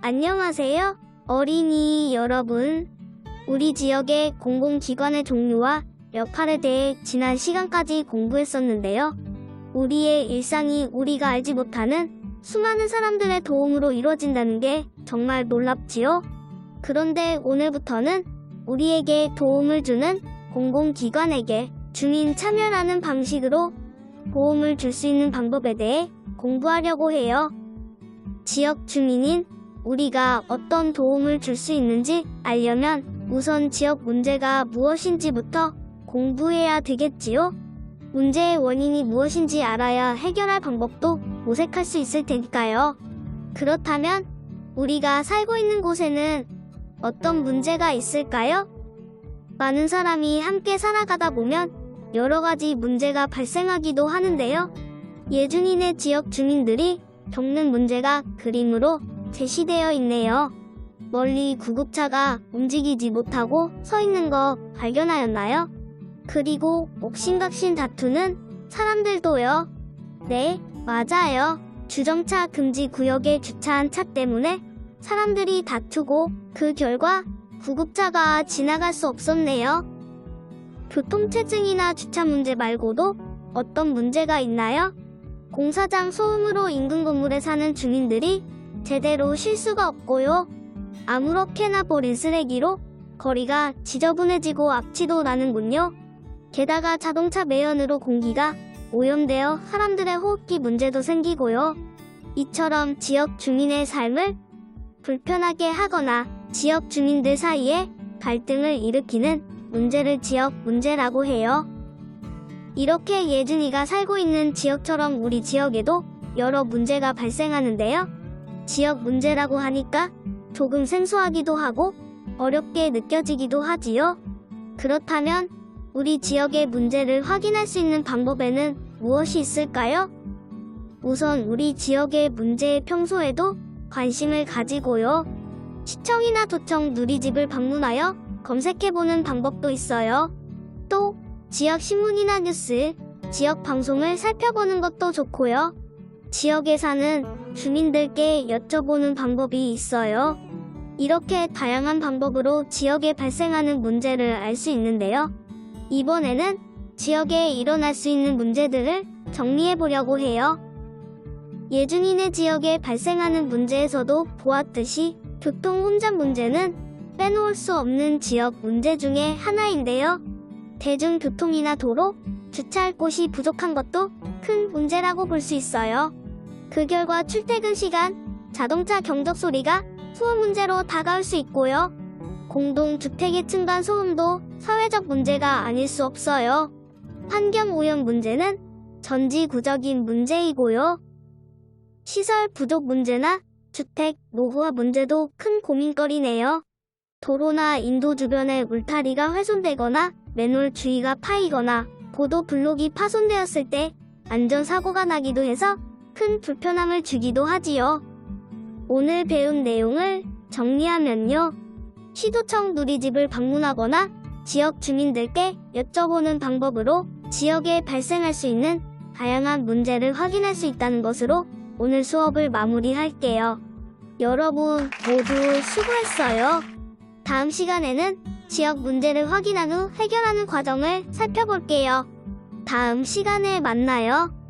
안녕하세요, 어린이 여러분. 우리 지역의 공공기관의 종류와 역할에 대해 지난 시간까지 공부했었는데요. 우리의 일상이 우리가 알지 못하는 수많은 사람들의 도움으로 이루어진다는 게 정말 놀랍지요? 그런데 오늘부터는 우리에게 도움을 주는 공공기관에게 주민 참여라는 방식으로 도움을 줄 수 있는 방법에 대해 공부하려고 해요. 지역 주민인 우리가 어떤 도움을 줄 수 있는지 알려면 우선 지역 문제가 무엇인지부터 공부해야 되겠지요? 문제의 원인이 무엇인지 알아야 해결할 방법도 모색할 수 있을 테니까요. 그렇다면 우리가 살고 있는 곳에는 어떤 문제가 있을까요? 많은 사람이 함께 살아가다 보면 여러 가지 문제가 발생하기도 하는데요. 예준이네 지역 주민들이 겪는 문제가 그림으로 제시되어 있네요. 멀리 구급차가 움직이지 못하고 서 있는 거 발견하였나요? 그리고 옥신각신 다투는 사람들도요. 네, 맞아요. 주정차 금지 구역에 주차한 차 때문에 사람들이 다투고 그 결과 구급차가 지나갈 수 없었네요. 교통체증이나 주차 문제 말고도 어떤 문제가 있나요? 공사장 소음으로 인근 건물에 사는 주민들이 제대로 쉴 수가 없고요. 아무렇게나 버린 쓰레기로 거리가 지저분해지고 악취도 나는군요. 게다가 자동차 매연으로 공기가 오염되어 사람들의 호흡기 문제도 생기고요. 이처럼 지역 주민의 삶을 불편하게 하거나 지역 주민들 사이에 갈등을 일으키는 문제를 지역 문제라고 해요. 이렇게 예준이가 살고 있는 지역처럼 우리 지역에도 여러 문제가 발생하는데요. 지역 문제라고 하니까 조금 생소하기도 하고 어렵게 느껴지기도 하지요. 그렇다면 우리 지역의 문제를 확인할 수 있는 방법에는 무엇이 있을까요? 우선 우리 지역의 문제에 평소에도 관심을 가지고요. 시청이나 도청 누리집을 방문하여 검색해보는 방법도 있어요. 또 지역 신문이나 뉴스, 지역 방송을 살펴보는 것도 좋고요. 지역에 사는 주민들께 여쭤보는 방법이 있어요. 이렇게 다양한 방법으로 지역에 발생하는 문제를 알 수 있는데요. 이번에는 지역에 일어날 수 있는 문제들을 정리해보려고 해요. 예준이네 지역에 발생하는 문제에서도 보았듯이 교통 혼잡 문제는 빼놓을 수 없는 지역 문제 중에 하나인데요. 대중교통이나 도로, 주차할 곳이 부족한 것도 큰 문제라고 볼 수 있어요. 그 결과 출퇴근 시간, 자동차 경적 소리가 소음 문제로 다가올 수 있고요. 공동주택의 층간 소음도 사회적 문제가 아닐 수 없어요. 환경오염 문제는 전지구적인 문제이고요. 시설 부족 문제나 주택 노후화 문제도 큰 고민거리네요. 도로나 인도 주변에 울타리가 훼손되거나 맨홀 주위가 파이거나 보도 블록이 파손되었을 때 안전사고가 나기도 해서 큰 불편함을 주기도 하지요. 오늘 배운 내용을 정리하면요. 시도청 누리집을 방문하거나 지역 주민들께 여쭤보는 방법으로 지역에 발생할 수 있는 다양한 문제를 확인할 수 있다는 것으로 오늘 수업을 마무리할게요. 여러분 모두 수고했어요. 다음 시간에는 지역 문제를 확인한 후 해결하는 과정을 살펴볼게요. 다음 시간에 만나요.